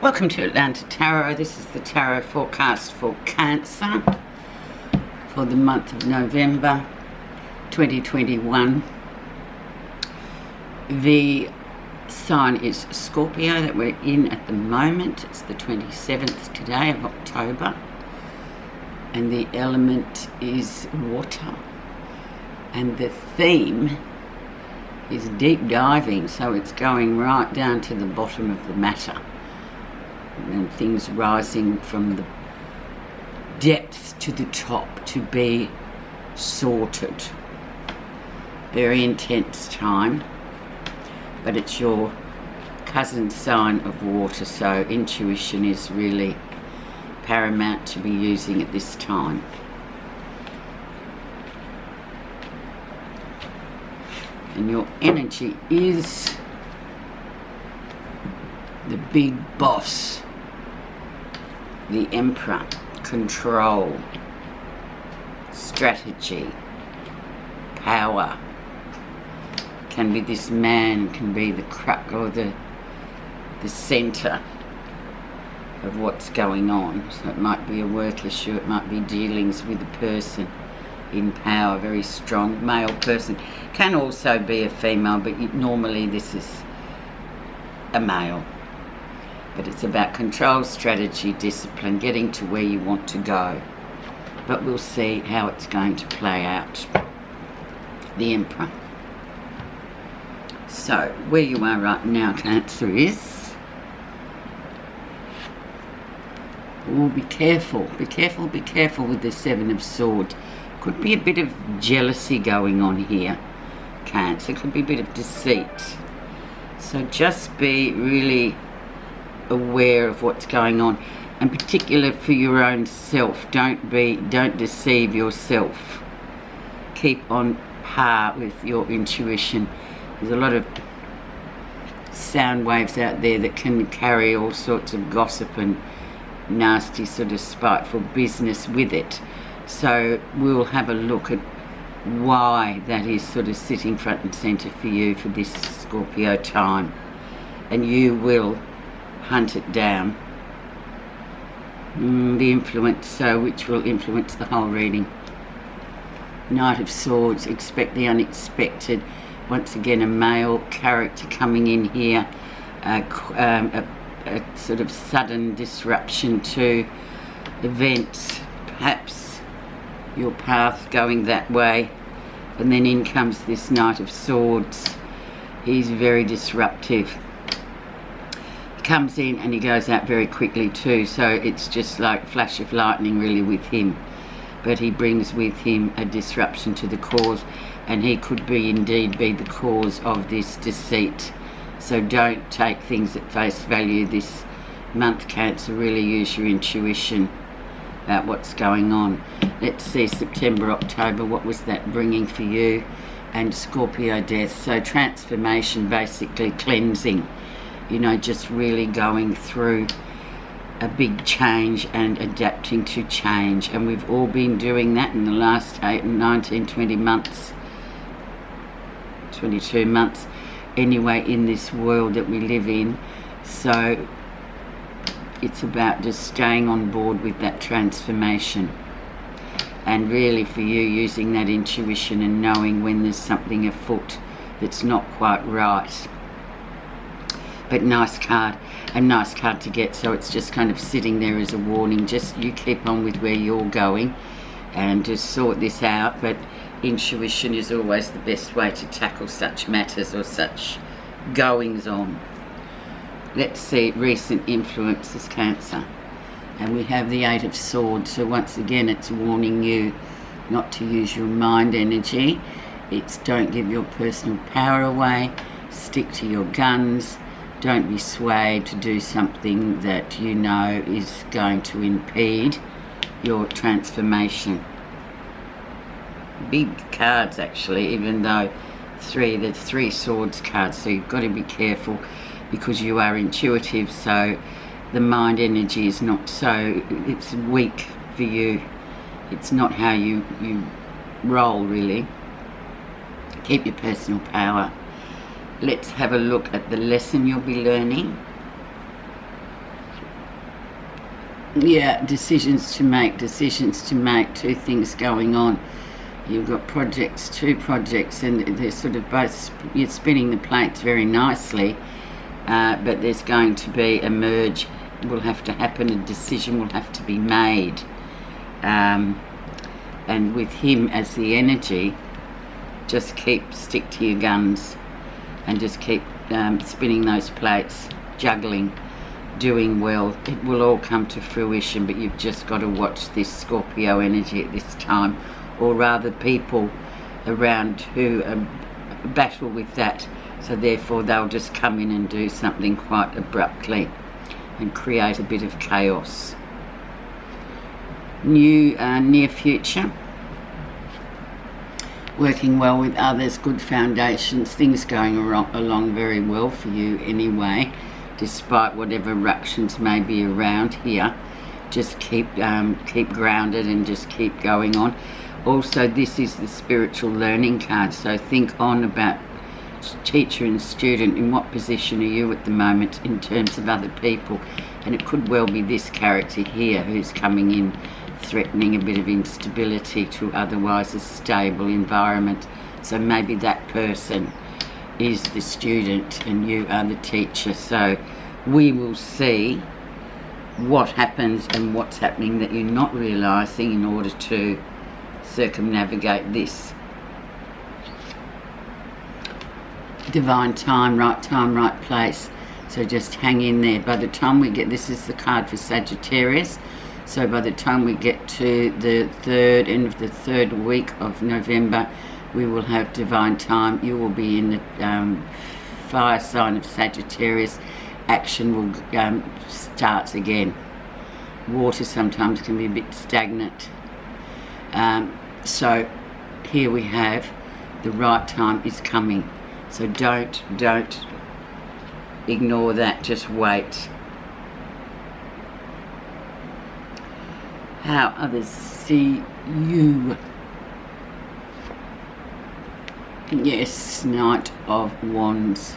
Welcome to Untitled Tarot. This is the tarot forecast for Cancer for the month of November 2021. The sign is Scorpio that we're in at the moment. It's the 27th today of October, and the element is water, and the theme is deep diving, so it's going right down to the bottom of the matter and things rising from the depths to the top to be sorted. Very intense time, but it's your cousin sign of water, so intuition is really paramount to be using at this time. And your energy is the big boss, the emperor, control, strategy, power. Can be this man, can be the crux or the center of what's going on. So it might be a work issue, it might be dealings with a person in power, very strong male person. Can also be a female, but normally this is a male. But it's about control, strategy, discipline, getting to where you want to go. But we'll see how it's going to play out. The Emperor. So, where you are right now, Cancer, is... Oh, be careful. Be careful, be careful with the Seven of Swords. Could be a bit of jealousy going on here, Cancer. Could be a bit of deceit. So just be really aware of what's going on, and particular for your own self. Don't deceive yourself. Keep on par with your intuition. There's a lot of sound waves out there that can carry all sorts of gossip and nasty sort of spiteful business with it. So we'll have a look at why that is sort of sitting front and centre for you for this Scorpio time, and you will hunt it down. The influence, which will influence the whole reading. Knight of Swords, expect the unexpected. Once again, a male character coming in here. A sort of sudden disruption to events, perhaps your path going that way, and then in comes this Knight of Swords. He's very disruptive. He comes in and he goes out very quickly too, so it's just like flash of lightning really with him. But he brings with him a disruption to the cause, and he could be indeed be the cause of this deceit. So don't take things at face value this month, Cancer. Really use your intuition about what's going on. Let's see September, October, what was that bringing for you? And Scorpio death. So transformation, basically cleansing, you know, just really going through a big change and adapting to change. And we've all been doing that in the last 19, 20 months, 22 months anyway, in this world that we live in. So it's about just staying on board with that transformation, and really for you using that intuition and knowing when there's something afoot that's not quite right. But nice card, a nice card to get, so it's just kind of sitting there as a warning. Just you keep on with where you're going and just sort this out. But intuition is always the best way to tackle such matters or such goings on. Let's see recent influences, Cancer. And we have the Eight of Swords. So once again, it's warning you not to use your mind energy. It's don't give your personal power away. Stick to your guns. Don't be swayed to do something that you know is going to impede your transformation. Big cards, actually, even though the three swords cards. So you've got to be careful, because you are intuitive, so the mind energy is not so, it's weak for you. It's not how you roll, really. Keep your personal power. Let's have a look at the lesson you'll be learning. Yeah, decisions to make, two things going on. You've got two projects, and they're sort of both, you're spinning the plates very nicely, but there's going to be a merge, will have to happen, a decision will have to be made. And with him as the energy, just stick to your guns and just keep spinning those plates, juggling, doing well. It will all come to fruition, but you've just got to watch this Scorpio energy at this time, or rather people around who battle with that, so therefore they'll just come in and do something quite abruptly and create a bit of chaos. New near future, working well with others, good foundations, things going along very well for you anyway, despite whatever ructions may be around here. Just keep grounded and just keep going on. Also, this is the spiritual learning card, so think on about teacher and student. In what position are you at the moment in terms of other people? And it could well be this character here who's coming in threatening a bit of instability to otherwise a stable environment. So maybe that person is the student and you are the teacher. So we will see what happens and what's happening that you're not realising in order to circumnavigate this. Divine time, right place. So just hang in there. By the time we get, this is the card for Sagittarius, so by the time we get to the end of the third week of November, we will have divine time. You will be in the fire sign of Sagittarius. Action will start again. Water sometimes can be a bit stagnant. So here we have the right time is coming. So don't ignore that, just wait. How others see you. Yes, Knight of Wands.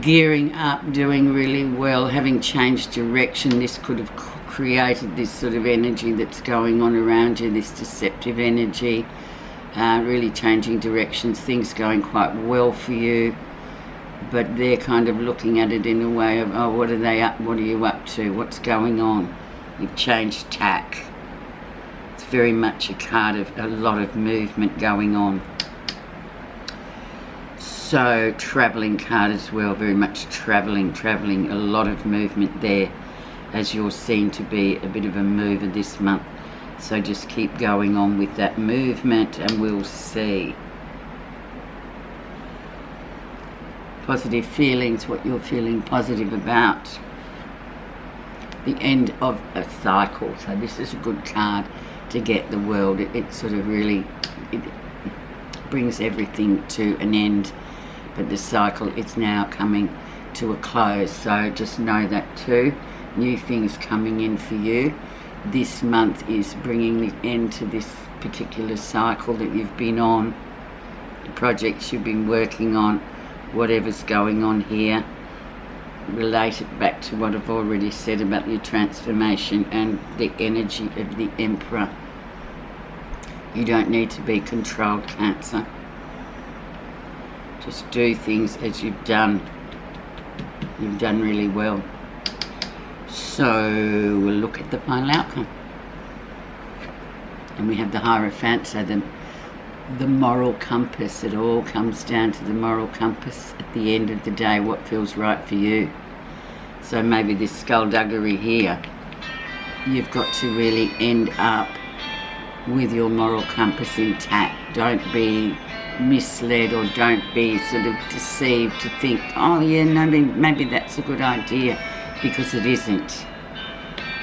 Gearing up, doing really well, having changed direction. This could have created this sort of energy that's going on around you, this deceptive energy. Really changing directions, things going quite well for you, but they're kind of looking at it in a way of, oh, what are they up, what are you up to, what's going on? You've changed tack. It's very much a card of a lot of movement going on. So travelling card as well, very much travelling, a lot of movement there, as you're seen to be a bit of a mover this month. So just keep going on with that movement and we'll see. Positive feelings, what you're feeling positive about. The end of a cycle. So this is a good card to get the world. It sort of really, it brings everything to an end. But the cycle is now coming to a close. So just know that too. New things coming in for you. This month is bringing the end to this particular cycle that you've been on, the projects you've been working on, whatever's going on here. Relate it back to what I've already said about your transformation and the energy of the Emperor. You don't need to be controlled, Cancer. Just do things as you've done. You've done really well. So we'll look at the final outcome. And we have the Hierophant, so the moral compass. It all comes down to the moral compass at the end of the day, what feels right for you. So maybe this skullduggery here, you've got to really end up with your moral compass intact. Don't be misled or don't be sort of deceived to think, oh yeah, no, maybe that's a good idea. Because it isn't.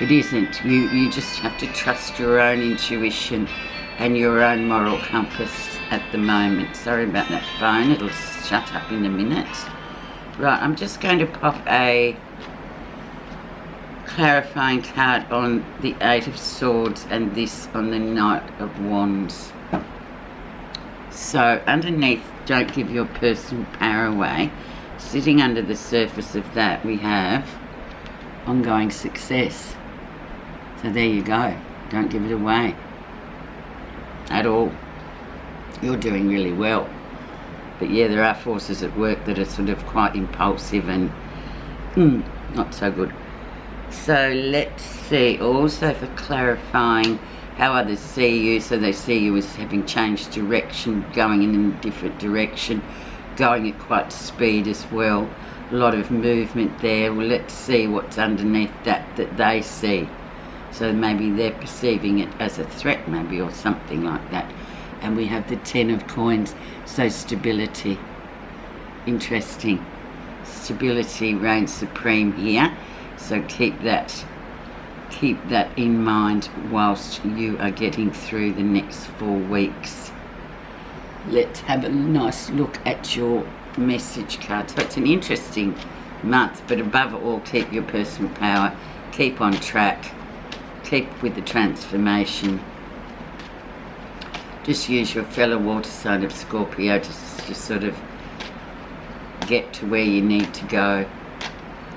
It isn't. You just have to trust your own intuition and your own moral compass at the moment. Sorry about that phone. It'll shut up in a minute. Right, I'm just going to pop a clarifying card on the Eight of Swords and this on the Knight of Wands. So underneath, don't give your personal power away. Sitting under the surface of that, we have ongoing success. So there you go. Don't give it away at all. You're doing really well. But yeah, there are forces at work that are sort of quite impulsive and not so good. So let's see, also for clarifying how others see you, so they see you as having changed direction, going in a different direction, going at quite speed as well. A lot of movement there. Well, let's see what's underneath that they see. So maybe they're perceiving it as a threat maybe, or something like that. And we have the 10 of coins, so stability. Interesting. Stability reigns supreme here. So keep that in mind whilst you are getting through the next 4 weeks. Let's have a nice look at your message card. So it's an interesting month, but above all, keep your personal power, keep on track, keep with the transformation. Just use your fellow water sign of Scorpio to sort of get to where you need to go.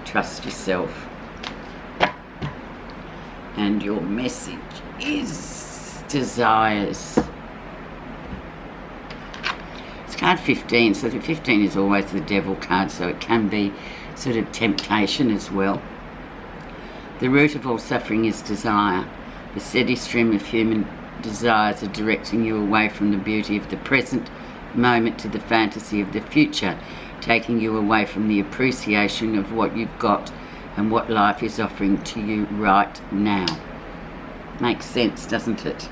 Trust yourself. And your message is desires. It's card 15, so the 15 is always the devil card, so it can be sort of temptation as well. The root of all suffering is desire. The steady stream of human desires are directing you away from the beauty of the present moment to the fantasy of the future, taking you away from the appreciation of what you've got and what life is offering to you right now. Makes sense, doesn't it?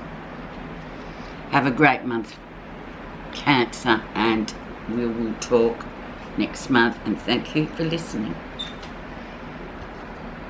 Have a great month, Cancer, and we will talk next month, and thank you for listening.